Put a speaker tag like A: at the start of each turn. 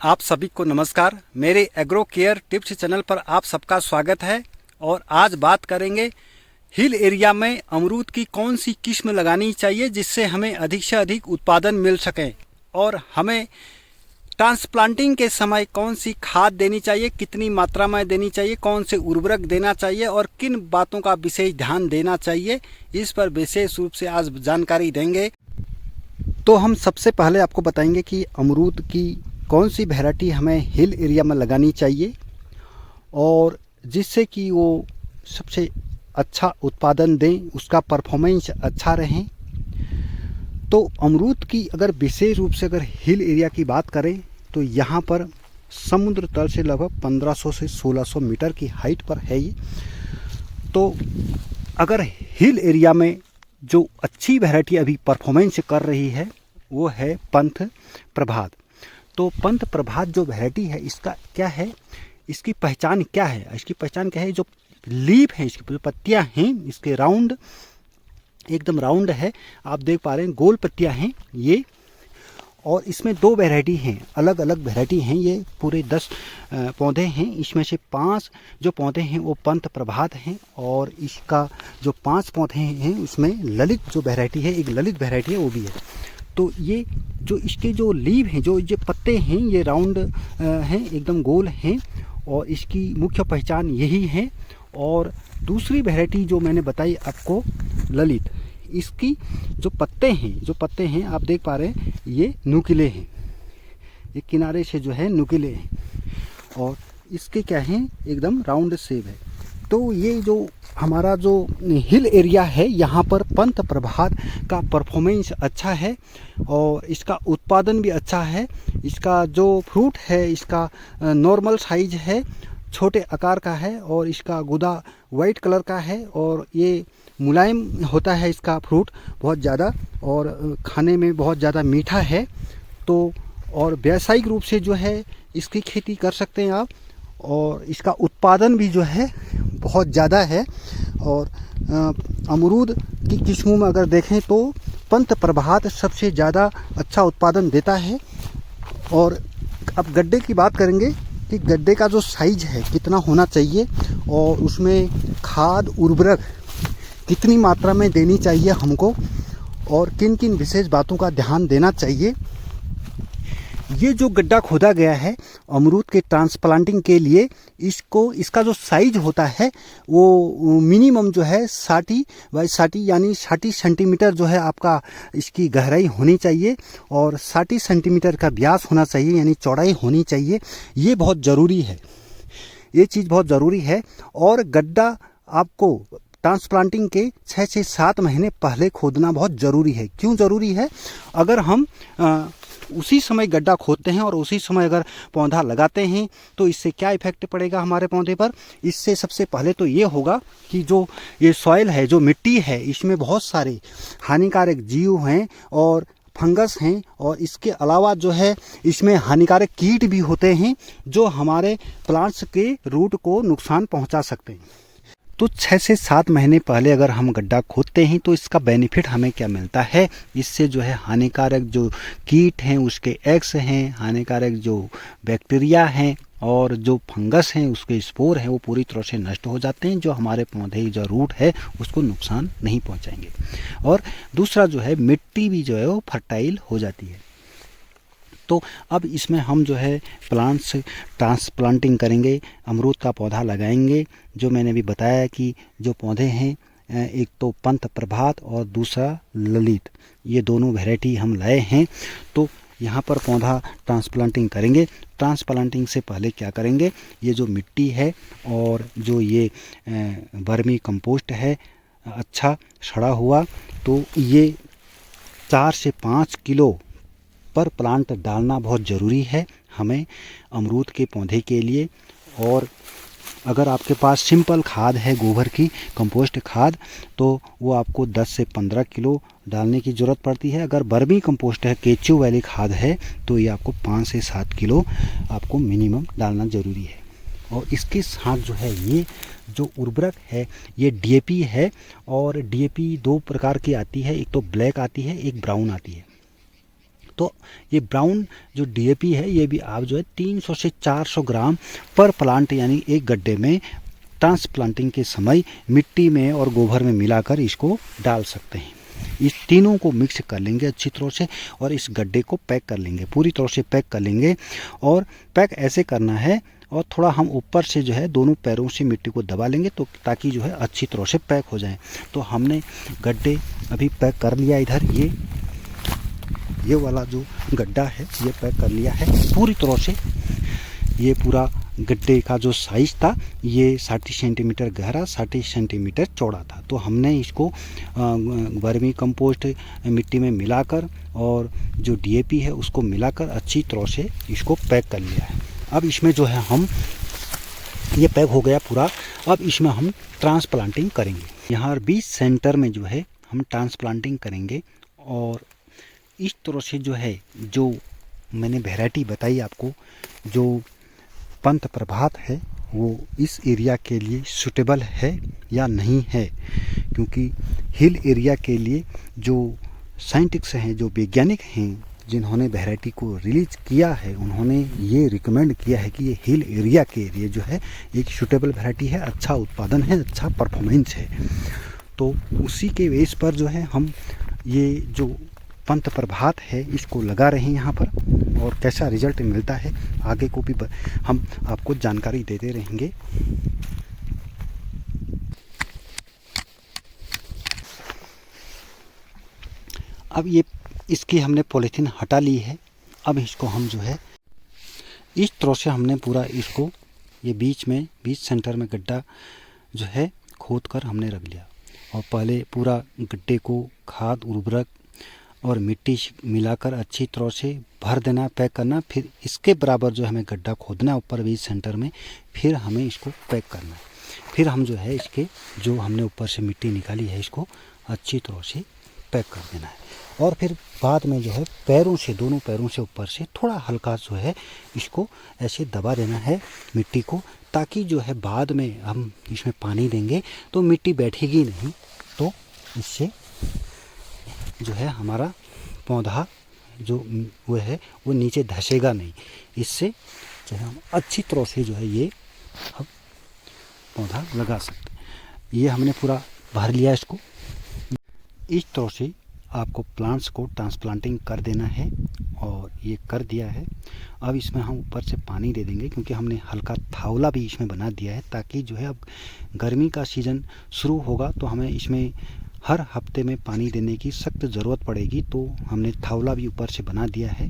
A: आप सभी को नमस्कार। मेरे एग्रो केयर टिप्स चैनल पर आप सबका स्वागत है। और आज बात करेंगे हिल एरिया में अमरूद की कौन सी किस्म लगानी चाहिए जिससे हमें अधिक से अधिक उत्पादन मिल सके, और हमें ट्रांसप्लांटिंग के समय कौन सी खाद देनी चाहिए, कितनी मात्रा में देनी चाहिए, कौन से उर्वरक देना चाहिए और किन बातों का विशेष ध्यान देना चाहिए, इस पर विशेष रूप से आज जानकारी देंगे। तो हम सबसे पहले आपको बताएंगे कि अमरूद की कौन सी वैरायटी हमें हिल एरिया में लगानी चाहिए और जिससे कि वो सबसे अच्छा उत्पादन दें, उसका परफॉर्मेंस अच्छा रहे। तो अमरूद की अगर विशेष रूप से अगर हिल एरिया की बात करें तो यहाँ पर समुद्र तल से लगभग 1500 से 1600 मीटर की हाइट पर है ये। तो अगर हिल एरिया में जो अच्छी वैरायटी अभी परफॉर्मेंस कर रही है वो है पंथ प्रभात। तो पंथ प्रभात जो वैरायटी है इसका क्या है, इसकी पहचान क्या है? इसकी पहचान क्या है, जो लीफ है, इसकी जो पत्तियां हैं इसके राउंड, एकदम राउंड है, आप देख पा रहे हैं, गोल पत्तियां हैं ये। और इसमें दो वैरायटी हैं, अलग अलग वैरायटी हैं। ये पूरे 10 पौधे हैं, इसमें से 5 जो पौधे हैं वो पंथ प्रभात हैं, और इसका जो 5 पौधे हैं उसमें ललित जो वैरायटी है, एक ललित वैरायटी है वो भी है। तो ये जो इसके जो लीव हैं, जो ये पत्ते हैं, ये राउंड हैं, एकदम गोल हैं, और इसकी मुख्य पहचान यही है। और दूसरी वैरायटी जो मैंने बताई आपको ललित, इसकी जो पत्ते हैं आप देख पा रहे हैं, ये नुकीले हैं, ये किनारे से जो है नुकीले हैं, और इसके क्या हैं, एकदम राउंड शेप है। तो ये जो हमारा जो हिल एरिया है यहाँ पर पंथ प्रभात का परफॉर्मेंस अच्छा है और इसका उत्पादन भी अच्छा है। इसका जो फ्रूट है इसका नॉर्मल साइज है, छोटे आकार का है, और इसका गुदा वाइट कलर का है, और ये मुलायम होता है इसका फ्रूट बहुत ज़्यादा, और खाने में बहुत ज़्यादा मीठा है। तो और व्यावसायिक रूप से जो है इसकी खेती कर सकते हैं आप, और इसका उत्पादन भी जो है बहुत ज़्यादा है। और अमरूद की किस्मों में अगर देखें तो पंथ प्रभात सबसे ज़्यादा अच्छा उत्पादन देता है। और अब गड्ढे की बात करेंगे कि गड्ढे का जो साइज है कितना होना चाहिए, और उसमें खाद उर्वरक कितनी मात्रा में देनी चाहिए हमको, और किन किन विशेष बातों का ध्यान देना चाहिए। ये जो गड्ढा खोदा गया है अमरूद के ट्रांसप्लांटिंग के लिए, इसका जो साइज होता है वो मिनिमम जो है 60 बाई 60 यानी 60 सेंटीमीटर जो है आपका इसकी गहराई होनी चाहिए, और 60 सेंटीमीटर का व्यास होना चाहिए, यानी चौड़ाई होनी चाहिए। ये बहुत ज़रूरी है, ये चीज़ बहुत ज़रूरी है। और गड्ढा आपको ट्रांसप्लांटिंग के 6 से 7 महीने पहले खोदना बहुत ज़रूरी है। क्यों ज़रूरी है? अगर हम उसी समय गड्ढा खोदते हैं और उसी समय अगर पौधा लगाते हैं तो इससे क्या इफेक्ट पड़ेगा हमारे पौधे पर? इससे सबसे पहले तो ये होगा कि जो ये सॉइल है, जो मिट्टी है, इसमें बहुत सारे हानिकारक जीव हैं और फंगस हैं, और इसके अलावा जो है इसमें हानिकारक कीट भी होते हैं जो हमारे प्लांट्स के रूट को नुकसान पहुंचा सकते हैं। तो 6 से 7 महीने पहले अगर हम गड्ढा खोदते हैं तो इसका बेनिफिट हमें क्या मिलता है? इससे जो है हानिकारक जो कीट हैं उसके एग्स हैं, हानिकारक जो बैक्टीरिया हैं और जो फंगस हैं उसके स्पोर हैं वो पूरी तरह से नष्ट हो जाते हैं, जो हमारे पौधे जो रूट है उसको नुकसान नहीं पहुंचाएंगे। और दूसरा जो है मिट्टी भी जो है वो फर्टाइल हो जाती है। तो अब इसमें हम जो है प्लांट्स ट्रांसप्लांटिंग करेंगे, अमरूद का पौधा लगाएंगे। जो मैंने भी बताया कि जो पौधे हैं एक तो पंथ प्रभात और दूसरा ललित, ये दोनों वैरायटी हम लाए हैं। तो यहाँ पर पौधा ट्रांसप्लांटिंग करेंगे। ट्रांसप्लांटिंग से पहले क्या करेंगे, ये जो मिट्टी है और जो ये वर्मी कंपोस्ट है अच्छा सड़ा हुआ, तो ये 4 से 5 किलो पर प्लांट डालना बहुत ज़रूरी है हमें अमरूद के पौधे के लिए। और अगर आपके पास सिंपल खाद है, गोबर की कंपोस्ट खाद, तो वो आपको 10 से 15 किलो डालने की ज़रूरत पड़ती है। अगर वर्मी कंपोस्ट है, केचू वाली खाद है, तो ये आपको 5 से 7 किलो आपको मिनिमम डालना ज़रूरी है। और इसके साथ जो है ये जो उर्वरक है ये डीएपी है, और डीएपी 2 प्रकार की आती है, एक तो ब्लैक आती है, एक ब्राउन आती है। तो ये ब्राउन जो DAP है ये भी आप जो है 300 से 400 ग्राम पर प्लांट यानी एक गड्ढे में ट्रांसप्लांटिंग के समय मिट्टी में और गोबर में मिलाकर इसको डाल सकते हैं। इस तीनों को मिक्स कर लेंगे अच्छी तरह से और इस गड्ढे को पैक कर लेंगे, पूरी तरह से पैक कर लेंगे। और पैक ऐसे करना है और थोड़ा हम ऊपर से जो है दोनों पैरों से मिट्टी को दबा लेंगे तो ताकि जो है अच्छी तरह से पैक हो जाए। तो हमने गड्ढे अभी पैक कर लिया। इधर ये वाला जो गड्ढा है ये पैक कर लिया है पूरी तरह से। ये पूरा गड्ढे का जो साइज़ था ये 60 सेंटीमीटर गहरा 60 सेंटीमीटर चौड़ा था। तो हमने इसको वर्मी कंपोस्ट मिट्टी में मिलाकर और जो DAP है उसको मिलाकर अच्छी तरह से इसको पैक कर लिया है। अब इसमें जो है हम ये पैक हो गया पूरा। अब इसमें हम ट्रांसप्लांटिंग करेंगे। यहाँ 20 सेंटर में जो है हम ट्रांसप्लांटिंग करेंगे और इस तरह से जो है जो मैंने वैरायटी बताई आपको जो पंत प्रभात है वो इस एरिया के लिए सूटेबल है या नहीं है, क्योंकि हिल एरिया के लिए जो साइंटिस्ट हैं जो वैज्ञानिक हैं जिन्होंने वैरायटी को रिलीज किया है उन्होंने ये रिकमेंड किया है कि ये हिल एरिया के लिए जो है एक सूटेबल वैरायटी है, अच्छा उत्पादन है, अच्छा परफॉर्मेंस है। तो उसी के बेस पर जो है हम ये जो पंत प्रभात है इसको लगा रहे हैं यहाँ पर और कैसा रिजल्ट मिलता है आगे को भी हम आपको जानकारी देते रहेंगे। अब ये इसकी हमने पॉलीथीन हटा ली है। अब इसको हम जो है इस तरह से हमने पूरा इसको ये बीच में 20 सेंटर में गड्ढा जो है खोद कर हमने रख लिया और पहले पूरा गड्ढे को खाद उर्वरक और मिट्टी मिलाकर अच्छी तरह से भर देना, पैक करना। फिर इसके बराबर जो हमें गड्ढा खोदना है ऊपर 20 सेंटर में, फिर हमें इसको पैक करना है। फिर हम जो है इसके जो हमने ऊपर से मिट्टी निकाली है इसको अच्छी तरह से पैक कर देना है और फिर बाद में जो है पैरों से दोनों पैरों से ऊपर से थोड़ा हल्का जो है इसको ऐसे दबा देना है मिट्टी को, ताकि जो है बाद में हम इसमें पानी देंगे तो मिट्टी बैठेगी नहीं, तो इससे जो है हमारा पौधा जो वो है वो नीचे धंसेगा नहीं। इससे जो है हम अच्छी तरह से जो है ये अब पौधा लगा सकते हैं। ये हमने पूरा भर लिया इसको। इस तरह से आपको प्लांट्स को ट्रांसप्लांटिंग कर देना है और ये कर दिया है। अब इसमें हम ऊपर से पानी दे देंगे क्योंकि हमने हल्का थावला भी इसमें बना दिया है, ताकि जो है अब गर्मी का सीज़न शुरू होगा तो हमें इसमें हर हफ्ते में पानी देने की सख्त ज़रूरत पड़ेगी। तो हमने थावला भी ऊपर से बना दिया है।